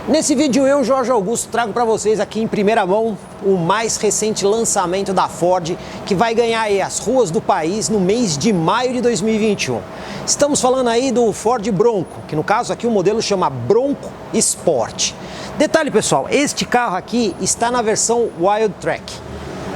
Nesse vídeo eu, Jorge Augusto, trago para vocês aqui em primeira mão o mais recente lançamento da Ford, que vai ganhar aí as ruas do país no mês de maio de 2021. Estamos falando aí do Ford Bronco, que no caso aqui o modelo chama Bronco Sport. Detalhe pessoal, este carro aqui está na versão Wildtrak.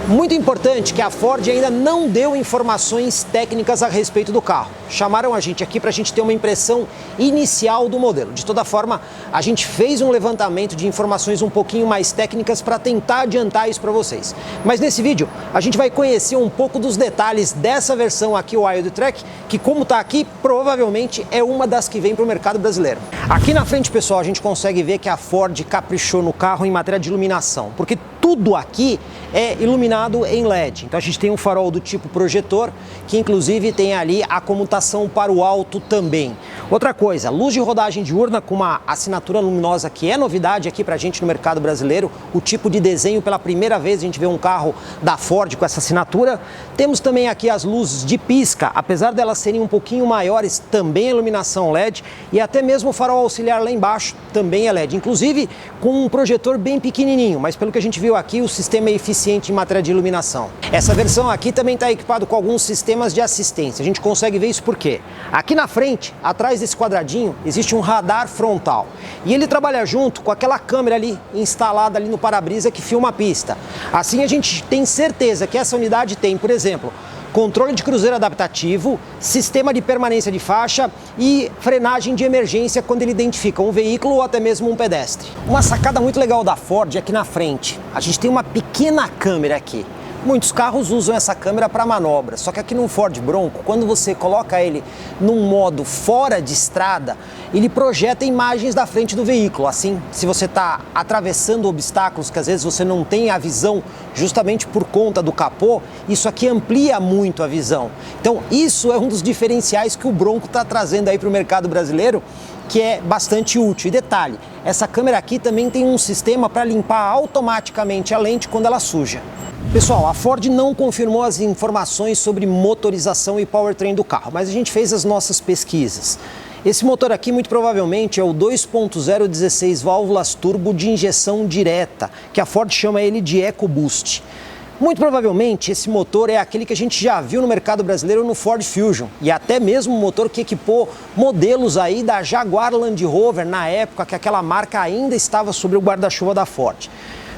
Muito importante que a Ford ainda não deu informações técnicas a respeito do carro. Chamaram a gente aqui para a gente ter uma impressão inicial do modelo. De toda forma, a gente fez um levantamento de informações um pouquinho mais técnicas para tentar adiantar isso para vocês. Mas nesse vídeo, a gente vai conhecer um pouco dos detalhes dessa versão aqui, o Wildtrak, que como está aqui, provavelmente é uma das que vem para o mercado brasileiro. Aqui na frente, pessoal, a gente consegue ver que a Ford caprichou no carro em matéria de iluminação, porque tudo aqui é iluminado em LED. Então a gente tem um farol do tipo projetor, que inclusive tem ali a comutação para o alto também. Outra coisa, luz de rodagem diurna com uma assinatura luminosa que é novidade aqui pra gente no mercado brasileiro. O tipo de desenho, pela primeira vez a gente vê um carro da Ford com essa assinatura. Temos também aqui as luzes de pisca, apesar delas serem um pouquinho maiores, também é iluminação LED. E até mesmo o farol auxiliar lá embaixo também é LED, inclusive com um projetor bem pequenininho, mas pelo que a gente viu aqui, o sistema é eficiente em matéria de iluminação. Essa versão aqui também está equipado com alguns sistemas de assistência. A gente consegue ver isso porque aqui na frente, atrás desse quadradinho, existe um radar frontal. E ele trabalha junto com aquela câmera ali, instalada ali no para-brisa que filma a pista. Assim a gente tem certeza que essa unidade tem, por exemplo, controle de cruzeiro adaptativo, sistema de permanência de faixa e frenagem de emergência quando ele identifica um veículo ou até mesmo um pedestre. Uma sacada muito legal da Ford é aqui na frente. A gente tem uma pequena câmera aqui. Muitos carros usam essa câmera para manobra, só que aqui no Ford Bronco, quando você coloca ele num modo fora de estrada, ele projeta imagens da frente do veículo. Assim, se você está atravessando obstáculos que às vezes você não tem a visão justamente por conta do capô, isso aqui amplia muito a visão. Então isso é um dos diferenciais que o Bronco está trazendo aí para o mercado brasileiro, que é bastante útil. E detalhe, essa câmera aqui também tem um sistema para limpar automaticamente a lente quando ela suja. Pessoal, a Ford não confirmou as informações sobre motorização e powertrain do carro, mas a gente fez as nossas pesquisas. Esse motor aqui, muito provavelmente, é o 2.0 16 válvulas turbo de injeção direta, que a Ford chama ele de EcoBoost. Muito provavelmente, esse motor é aquele que a gente já viu no mercado brasileiro no Ford Fusion, e até mesmo um motor que equipou modelos aí da Jaguar Land Rover, na época que aquela marca ainda estava sob o guarda-chuva da Ford.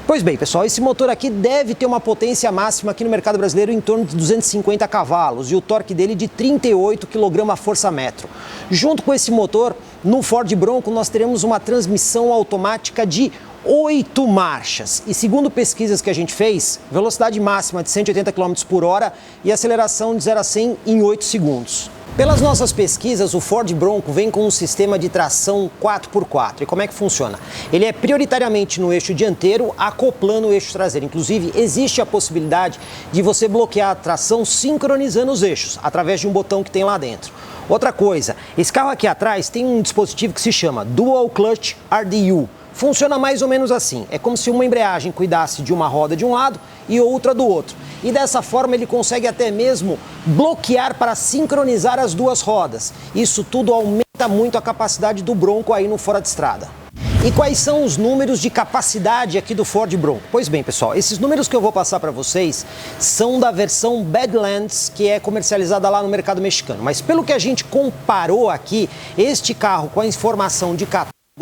Pois bem, pessoal, esse motor aqui deve ter uma potência máxima aqui no mercado brasileiro em torno de 250 cavalos e o torque dele de 38 kgfm. Junto com esse motor, no Ford Bronco nós teremos uma transmissão automática de 8 marchas. E segundo pesquisas que a gente fez, velocidade máxima de 180 km por hora e aceleração de 0 a 100 em 8 segundos. Pelas nossas pesquisas, o Ford Bronco vem com um sistema de tração 4x4. E como é que funciona? Ele é prioritariamente no eixo dianteiro, acoplando o eixo traseiro. Inclusive, existe a possibilidade de você bloquear a tração sincronizando os eixos, através de um botão que tem lá dentro. Outra coisa, esse carro aqui atrás tem um dispositivo que se chama Dual Clutch RDU. Funciona mais ou menos assim, é como se uma embreagem cuidasse de uma roda de um lado e outra do outro. E dessa forma ele consegue até mesmo bloquear para sincronizar as duas rodas. Isso tudo aumenta muito a capacidade do Bronco aí no fora de estrada. E quais são os números de capacidade aqui do Ford Bronco? Pois bem, pessoal, esses números que eu vou passar para vocês são da versão Badlands, que é comercializada lá no mercado mexicano. Mas pelo que a gente comparou aqui, este carro com a informação de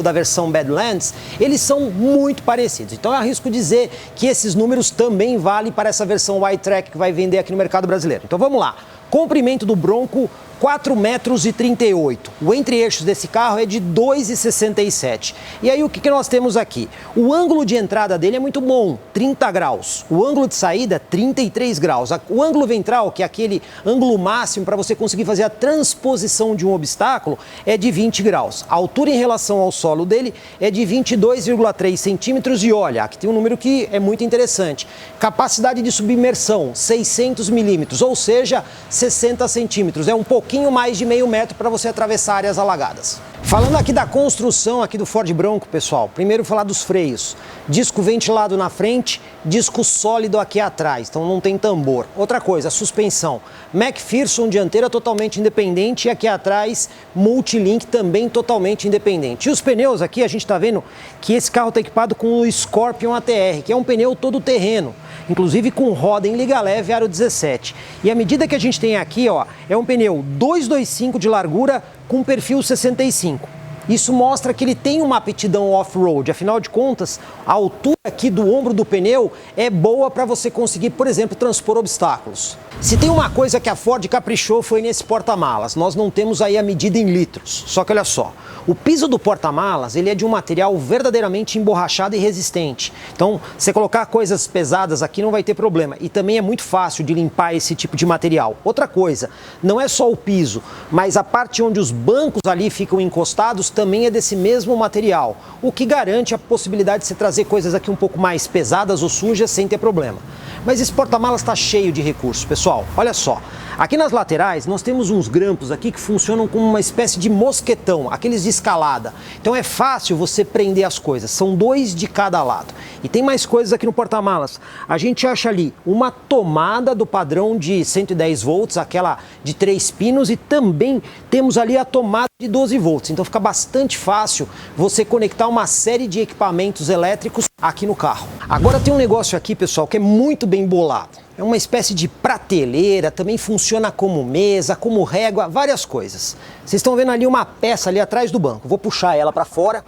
da versão Badlands, eles são muito parecidos. Então eu arrisco dizer que esses números também valem para essa versão Wildtrak que vai vender aqui no mercado brasileiro. Então vamos lá. Comprimento do Bronco, 4,38 m. O entre-eixos desse carro é de 2,67. E aí o que nós temos aqui? O ângulo de entrada dele é muito bom, 30 graus. O ângulo de saída, 33 graus. O ângulo ventral, que é aquele ângulo máximo para você conseguir fazer a transposição de um obstáculo, é de 20 graus. A altura em relação ao solo dele é de 22,3 centímetros. E olha, aqui tem um número que é muito interessante. Capacidade de submersão, 600 milímetros, ou seja, 60 centímetros. É um pouquinho pouquinho mais de meio metro para você atravessar áreas alagadas. Falando aqui da construção aqui do Ford Bronco, pessoal, primeiro falar dos freios. Disco ventilado na frente, disco sólido aqui atrás, então não tem tambor. Outra coisa, a suspensão. McPherson dianteira totalmente independente e aqui atrás Multilink também totalmente independente. E os pneus aqui, a gente está vendo que esse carro está equipado com o Scorpion ATR, que é um pneu todo terreno, inclusive com roda em liga leve aro 17. E a medida que a gente tem aqui, ó, é um pneu 225 de largura com perfil 65. Isso mostra que ele tem uma aptidão off-road, afinal de contas, a altura aqui do ombro do pneu é boa para você conseguir, por exemplo, transpor obstáculos. Se tem uma coisa que a Ford caprichou foi nesse porta-malas, nós não temos aí a medida em litros, só que olha só, o piso do porta-malas ele é de um material verdadeiramente emborrachado e resistente, então você colocar coisas pesadas aqui não vai ter problema e também é muito fácil de limpar esse tipo de material. Outra coisa, não é só o piso, mas a parte onde os bancos ali ficam encostados também é desse mesmo material, o que garante a possibilidade de você trazer coisas aqui um pouco mais pesadas ou sujas sem ter problema. Mas esse porta-malas está cheio de recursos, pessoal. Olha só, aqui nas laterais nós temos uns grampos aqui que funcionam como uma espécie de mosquetão, aqueles de escalada. Então é fácil você prender as coisas, são 2 de cada lado. E tem mais coisas aqui no porta-malas. A gente acha ali uma tomada do padrão de 110 volts, aquela de 3 pinos, e também temos ali a tomada de 12 volts. Então fica bastante fácil você conectar uma série de equipamentos elétricos aqui no carro. Agora tem um negócio aqui, pessoal, que é muito bem bolado. É uma espécie de prateleira, também funciona como mesa, como régua, várias coisas. Vocês estão vendo ali uma peça ali atrás do banco. Vou puxar ela para fora,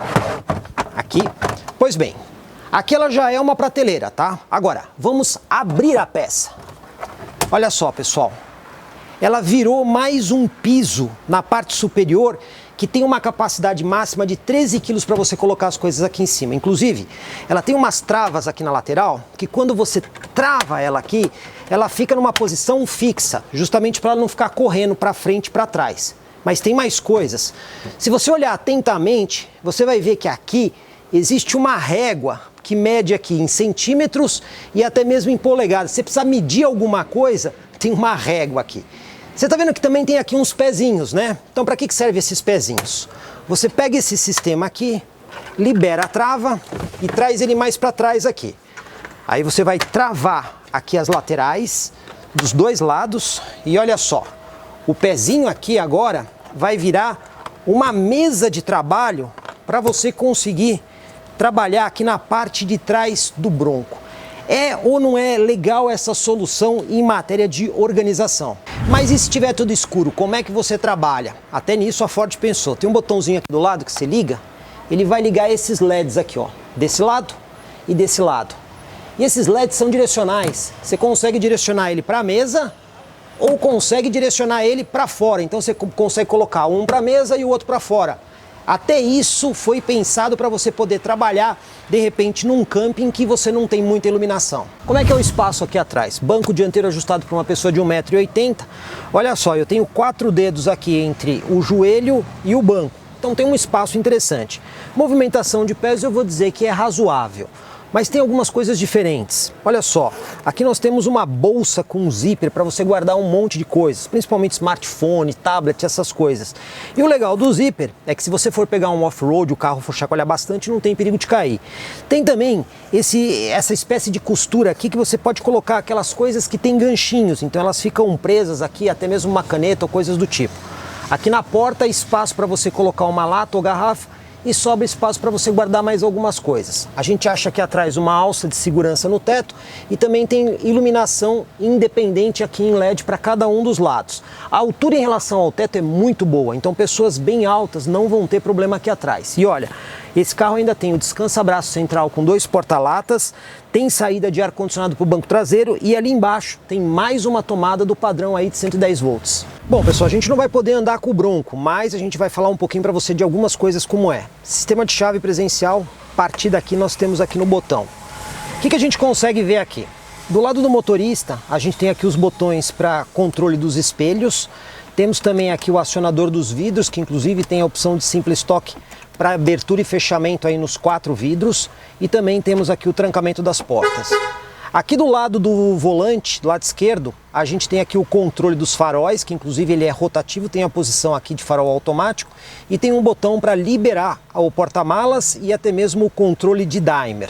aqui. Pois bem, aqui ela já é uma prateleira, tá? Agora, vamos abrir a peça. Olha só, pessoal. Ela virou mais um piso na parte superior que tem uma capacidade máxima de 13 quilos para você colocar as coisas aqui em cima. Inclusive, ela tem umas travas aqui na lateral, que quando você trava ela aqui, ela fica numa posição fixa, justamente para ela não ficar correndo para frente e para trás. Mas tem mais coisas. Se você olhar atentamente, você vai ver que aqui existe uma régua que mede aqui em centímetros e até mesmo em polegadas. Se você precisar medir alguma coisa, tem uma régua aqui. Você está vendo que também tem aqui uns pezinhos, né? Então, para que servem esses pezinhos? Você pega esse sistema aqui, libera a trava e traz ele mais para trás aqui. Aí você vai travar aqui as laterais dos 2 lados e olha só, o pezinho aqui agora vai virar uma mesa de trabalho para você conseguir trabalhar aqui na parte de trás do Bronco. É ou não é legal essa solução em matéria de organização? Mas e se tiver tudo escuro, como é que você trabalha? Até nisso a Ford pensou. Tem um botãozinho aqui do lado que você liga, ele vai ligar esses LEDs aqui, ó, desse lado e desse lado. E esses LEDs são direcionais. Você consegue direcionar ele para a mesa ou consegue direcionar ele para fora. Então você consegue colocar um para a mesa e o outro para fora. Até isso foi pensado para você poder trabalhar, de repente, num camping que você não tem muita iluminação. Como é que é o espaço aqui atrás? Banco dianteiro ajustado para uma pessoa de 1,80 m. Olha só, eu tenho 4 dedos aqui entre o joelho e o banco. Então tem um espaço interessante. Movimentação de pés eu vou dizer que é razoável. Mas tem algumas coisas diferentes. Olha só, aqui nós temos uma bolsa com zíper para você guardar um monte de coisas, principalmente smartphone, tablet, essas coisas. E o legal do zíper é que se você for pegar um off-road, o carro for chacoalhar bastante, não tem perigo de cair. Tem também essa espécie de costura aqui que você pode colocar aquelas coisas que tem ganchinhos, então elas ficam presas aqui, até mesmo uma caneta ou coisas do tipo. Aqui na porta, espaço para você colocar uma lata ou garrafa, e sobra espaço para você guardar mais algumas coisas. A gente acha aqui atrás uma alça de segurança no teto e também tem iluminação independente aqui em LED para cada um dos lados. A altura em relação ao teto é muito boa, então pessoas bem altas não vão ter problema aqui atrás. E olha, esse carro ainda tem o descansa-braço central com 2 porta-latas, tem saída de ar-condicionado para o banco traseiro e ali embaixo tem mais uma tomada do padrão aí de 110 volts. Bom, pessoal, a gente não vai poder andar com o Bronco, mas a gente vai falar um pouquinho para você de algumas coisas como é. Sistema de chave presencial, a partir daqui nós temos aqui no botão. O que a gente consegue ver aqui? Do lado do motorista, a gente tem aqui os botões para controle dos espelhos. Temos também aqui o acionador dos vidros, que inclusive tem a opção de simples toque para abertura e fechamento aí nos 4 vidros. E também temos aqui o trancamento das portas. Aqui do lado do volante, do lado esquerdo, a gente tem aqui o controle dos faróis, que inclusive ele é rotativo, tem a posição aqui de farol automático e tem um botão para liberar o porta-malas e até mesmo o controle de dimmer.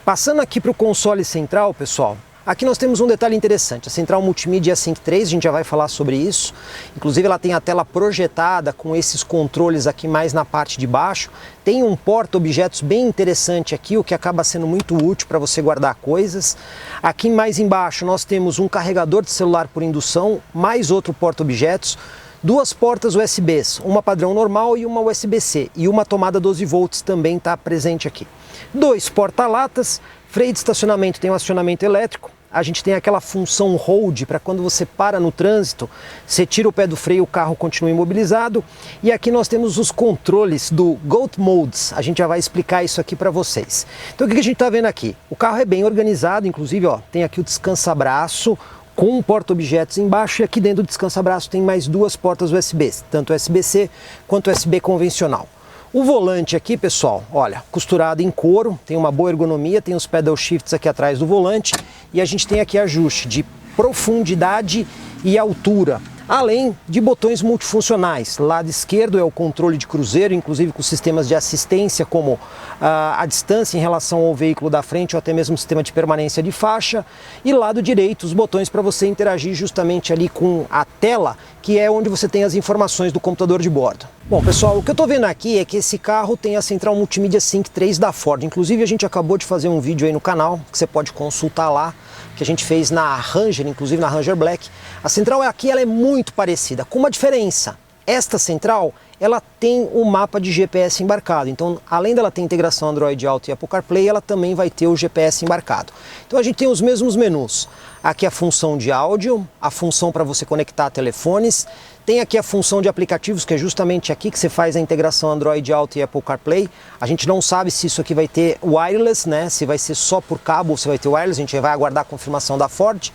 Passando aqui para o console central, pessoal, aqui nós temos um detalhe interessante, a central multimídia Sync 3, a gente já vai falar sobre isso. Inclusive ela tem a tela projetada com esses controles aqui mais na parte de baixo. Tem um porta-objetos bem interessante aqui, o que acaba sendo muito útil para você guardar coisas. Aqui mais embaixo nós temos um carregador de celular por indução, mais outro porta-objetos. Duas portas USBs, uma padrão normal e uma USB-C. E uma tomada 12 volts também está presente aqui. Dois porta-latas, freio de estacionamento tem um acionamento elétrico. A gente tem aquela função hold para quando você para no trânsito, você tira o pé do freio, o carro continua imobilizado. E aqui nós temos os controles do GOAT Modes, a gente já vai explicar isso aqui para vocês. Então o que a gente está vendo aqui? O carro é bem organizado, inclusive ó, tem aqui o descansa-braço, com um porta-objetos embaixo e aqui dentro do descansa-braço tem mais duas portas USB, tanto USB-C quanto USB convencional. O volante aqui, pessoal, olha, costurado em couro, tem uma boa ergonomia, tem os pedal shifts aqui atrás do volante e a gente tem aqui ajuste de profundidade e altura, além de botões multifuncionais. Lado esquerdo é o controle de cruzeiro, inclusive com sistemas de assistência como a distância em relação ao veículo da frente ou até mesmo sistema de permanência de faixa. E lado direito os botões para você interagir justamente ali com a tela, que é onde você tem as informações do computador de bordo. Bom, pessoal, o que eu estou vendo aqui é que esse carro tem a central multimídia Sync 3 da Ford. Inclusive a gente acabou de fazer um vídeo aí no canal, que você pode consultar lá, que a gente fez na Ranger, inclusive na Ranger Black. A central aqui ela é muito parecida, com uma diferença. Esta central, ela tem o mapa de GPS embarcado. Então, além dela ter integração Android Auto e Apple CarPlay, ela também vai ter o GPS embarcado. Então a gente tem os mesmos menus. Aqui a função de áudio, a função para você conectar telefones. Tem aqui a função de aplicativos, que é justamente aqui que você faz a integração Android Auto e Apple CarPlay. A gente não sabe se isso aqui vai ter wireless, né? Se vai ser só por cabo ou se vai ter wireless, a gente vai aguardar a confirmação da Ford.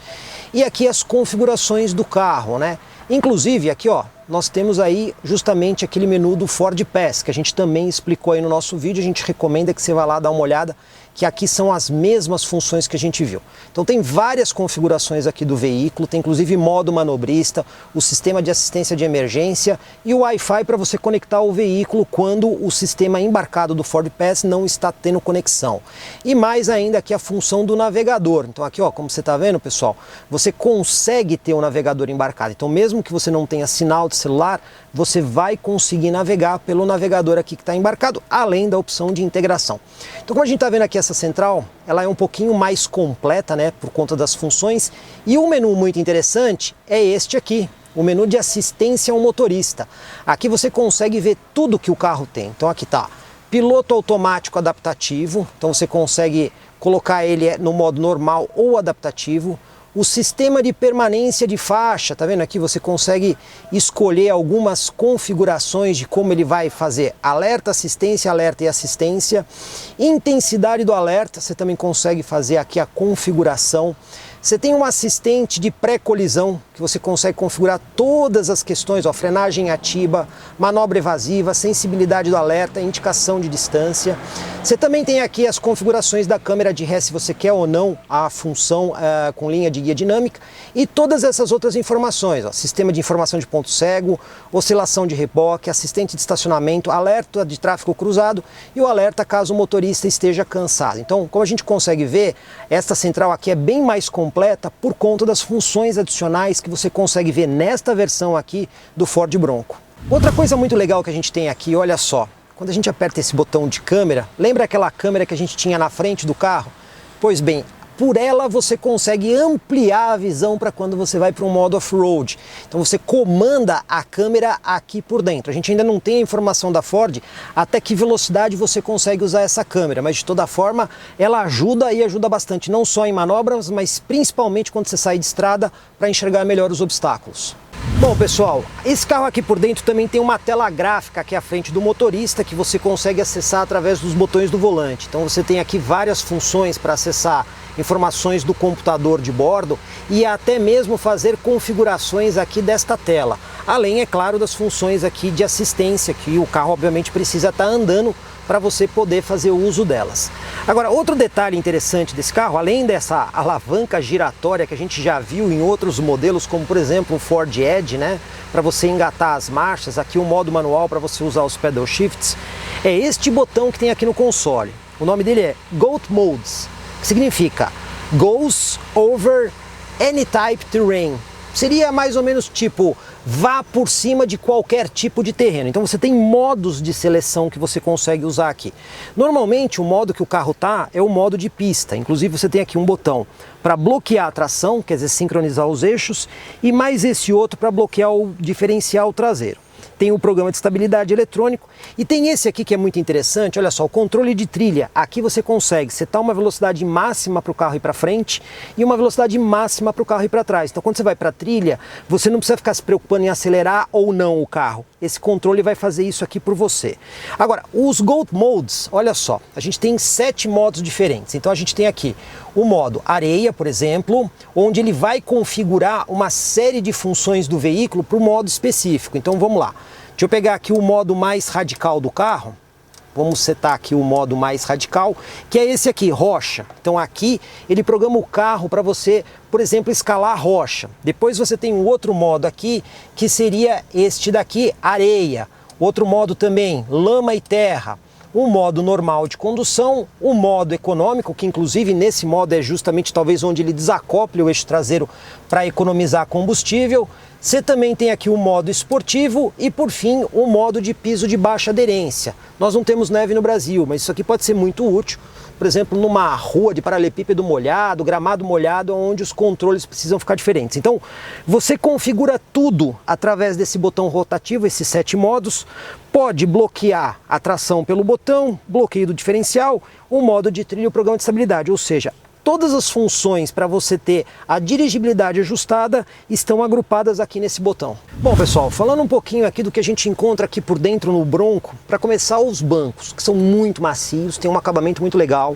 E aqui as configurações do carro, né? Inclusive aqui, ó, nós temos aí justamente aquele menu do Ford Pass, que a gente também explicou aí no nosso vídeo. A gente recomenda que você vá lá dar uma olhada, que aqui são as mesmas funções que a gente viu. Então tem várias configurações aqui do veículo, tem inclusive modo manobrista, o sistema de assistência de emergência e o Wi-Fi para você conectar o veículo quando o sistema embarcado do Ford Pass não está tendo conexão. E mais ainda aqui a função do navegador. Então aqui, ó, como você está vendo, pessoal, você consegue ter o navegador embarcado. Então mesmo que você não tenha sinal de celular, você vai conseguir navegar pelo navegador aqui que está embarcado, além da opção de integração. Então como a gente está vendo aqui essa central, ela é um pouquinho mais completa, né, por conta das funções, e um menu muito interessante é este aqui, o menu de assistência ao motorista. Aqui você consegue ver tudo que o carro tem. Então aqui está piloto automático adaptativo, então você consegue colocar ele no modo normal ou adaptativo. O sistema de permanência de faixa, tá vendo aqui? Você consegue escolher algumas configurações de como ele vai fazer alerta, assistência e assistência. Intensidade do alerta, você também consegue fazer aqui a configuração. Você tem um assistente de pré-colisão, que você consegue configurar todas as questões, ó, frenagem ativa, manobra evasiva, sensibilidade do alerta, indicação de distância. Você também tem aqui as configurações da câmera de ré, se você quer ou não a função com linha de guia dinâmica, e todas essas outras informações, ó, sistema de informação de ponto cego, oscilação de reboque, assistente de estacionamento, alerta de tráfego cruzado e o alerta caso o motorista esteja cansado. Então, como a gente consegue ver, esta central aqui é bem mais completa por conta das funções adicionais que você consegue ver nesta versão aqui do Ford Bronco. Outra coisa muito legal que a gente tem aqui, olha só, quando a gente aperta esse botão de câmera, lembra aquela câmera que a gente tinha na frente do carro? Pois bem, por ela você consegue ampliar a visão para quando você vai para um modo off-road. Então você comanda a câmera aqui por dentro. A gente ainda não tem a informação da Ford até que velocidade você consegue usar essa câmera, mas de toda forma ela ajuda e ajuda bastante, não só em manobras, mas principalmente quando você sai de estrada para enxergar melhor os obstáculos. Bom, pessoal, esse carro aqui por dentro também tem uma tela gráfica aqui à frente do motorista que você consegue acessar através dos botões do volante. Então você tem aqui várias funções para acessar informações do computador de bordo e até mesmo fazer configurações aqui desta tela. Além, é claro, das funções aqui de assistência, que o carro obviamente precisa estar andando para você poder fazer uso delas. Agora, outro detalhe interessante desse carro, além dessa alavanca giratória que a gente já viu em outros modelos, como por exemplo o Ford Edge, né, para você engatar as marchas, aqui o modo manual para você usar os pedal shifts, é este botão que tem aqui no console. O nome dele é Goat Modes, que significa Goes Over Any Type Terrain. Seria mais ou menos tipo, vá por cima de qualquer tipo de terreno. Então você tem modos de seleção que você consegue usar aqui. Normalmente o modo que o carro tá é o modo de pista. Inclusive você tem aqui um botão para bloquear a tração, quer dizer, sincronizar os eixos, e mais esse outro para bloquear o diferencial traseiro. Tem o programa de estabilidade eletrônico e tem esse aqui que é muito interessante, olha só, o controle de trilha. Aqui você consegue setar uma velocidade máxima para o carro ir para frente e uma velocidade máxima para o carro ir para trás. Então quando você vai para a trilha, você não precisa ficar se preocupando em acelerar ou não o carro. Esse controle vai fazer isso aqui por você. Agora, os Goat Modes, olha só, a gente tem 7 modos diferentes. Então a gente tem aqui o modo areia, por exemplo, onde ele vai configurar uma série de funções do veículo para o modo específico. Então vamos lá. Deixa eu pegar aqui o modo mais radical do carro. Vamos setar aqui o modo mais radical, que é esse aqui, rocha. Então aqui ele programa o carro para você, por exemplo, escalar a rocha. Depois você tem um outro modo aqui, que seria este daqui, areia. Outro modo também, lama e terra. O modo normal de condução, o modo econômico, que inclusive nesse modo é justamente talvez onde ele desacople o eixo traseiro para economizar combustível. Você também tem aqui o modo esportivo e, por fim, o modo de piso de baixa aderência. Nós não temos neve no Brasil, mas isso aqui pode ser muito útil, por exemplo, numa rua de paralelepípedo molhado, gramado molhado, onde os controles precisam ficar diferentes. Então, você configura tudo através desse botão rotativo, esses 7 modos. Pode bloquear a tração pelo botão, bloqueio do diferencial, o modo de trilha e o programa de estabilidade, ou seja, todas as funções para você ter a dirigibilidade ajustada estão agrupadas aqui nesse botão. Bom pessoal, falando um pouquinho aqui do que a gente encontra aqui por dentro no Bronco, para começar os bancos, que são muito macios, tem um acabamento muito legal,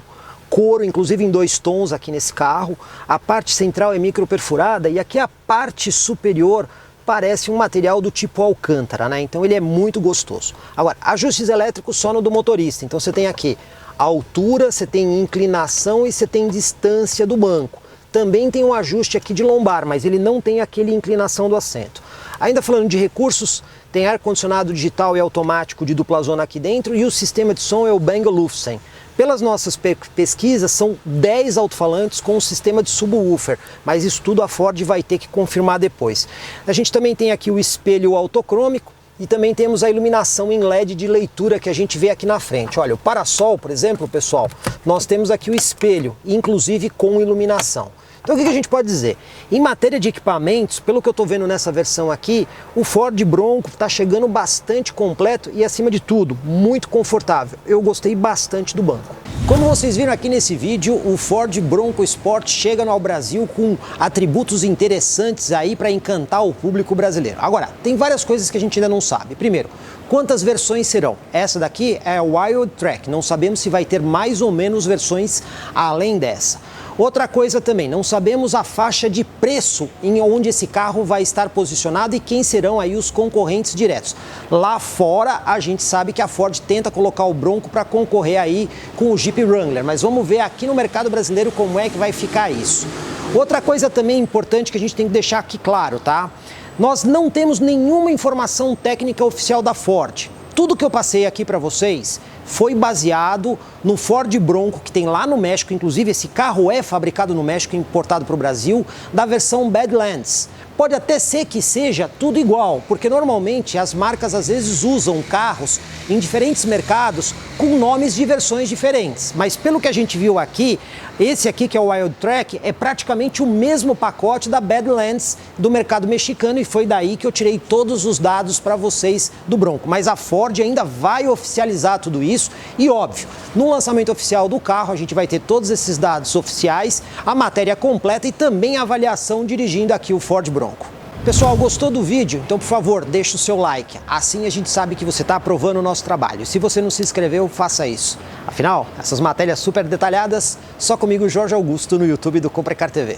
couro inclusive em 2 tons aqui nesse carro, a parte central é micro perfurada e aqui a parte superior parece um material do tipo alcântara, né? Então ele é muito gostoso. Agora, ajustes elétricos só no do motorista, então você tem aqui a altura, você tem inclinação e você tem distância do banco. Também tem um ajuste aqui de lombar, mas ele não tem aquele inclinação do assento. Ainda falando de recursos, tem ar-condicionado digital e automático de dupla zona aqui dentro e o sistema de som é o Bang & Olufsen. Pelas nossas pesquisas, são 10 alto-falantes com um sistema de subwoofer, mas isso tudo a Ford vai ter que confirmar depois. A gente também tem aqui o espelho autocrômico, e também temos a iluminação em LED de leitura que a gente vê aqui na frente. Olha, o parasol, por exemplo, pessoal, nós temos aqui o espelho, inclusive com iluminação. Então o que a gente pode dizer? Em matéria de equipamentos, pelo que eu estou vendo nessa versão aqui, o Ford Bronco está chegando bastante completo e, acima de tudo, muito confortável. Eu gostei bastante do banco. Como vocês viram aqui nesse vídeo, o Ford Bronco Sport chega ao Brasil com atributos interessantes aí para encantar o público brasileiro. Agora, tem várias coisas que a gente ainda não sabe. Primeiro, quantas versões serão? Essa daqui é a Wild Track, não sabemos se vai ter mais ou menos versões além dessa. Outra coisa também, não sabemos a faixa de preço em onde esse carro vai estar posicionado e quem serão aí os concorrentes diretos. Lá fora, a gente sabe que a Ford tenta colocar o Bronco para concorrer aí com o Jeep Wrangler, mas vamos ver aqui no mercado brasileiro como é que vai ficar isso. Outra coisa também importante que a gente tem que deixar aqui claro, tá? Nós não temos nenhuma informação técnica oficial da Ford. Tudo que eu passei aqui para vocês foi baseado no Ford Bronco que tem lá no México, inclusive esse carro é fabricado no México e importado para o Brasil, da versão Badlands. Pode até ser que seja tudo igual, porque normalmente as marcas às vezes usam carros em diferentes mercados com nomes de versões diferentes. Mas pelo que a gente viu aqui, esse aqui que é o Wild Track é praticamente o mesmo pacote da Badlands do mercado mexicano e foi daí que eu tirei todos os dados para vocês do Bronco. Mas a Ford ainda vai oficializar tudo isso e, óbvio, no lançamento oficial do carro a gente vai ter todos esses dados oficiais, a matéria completa e também a avaliação dirigindo aqui o Ford Bronco. Pessoal, gostou do vídeo? Então, por favor, deixa o seu like. Assim a gente sabe que você está aprovando o nosso trabalho. Se você não se inscreveu, faça isso. Afinal, essas matérias super detalhadas, só comigo, Jorge Augusto, no YouTube do Compre Car TV.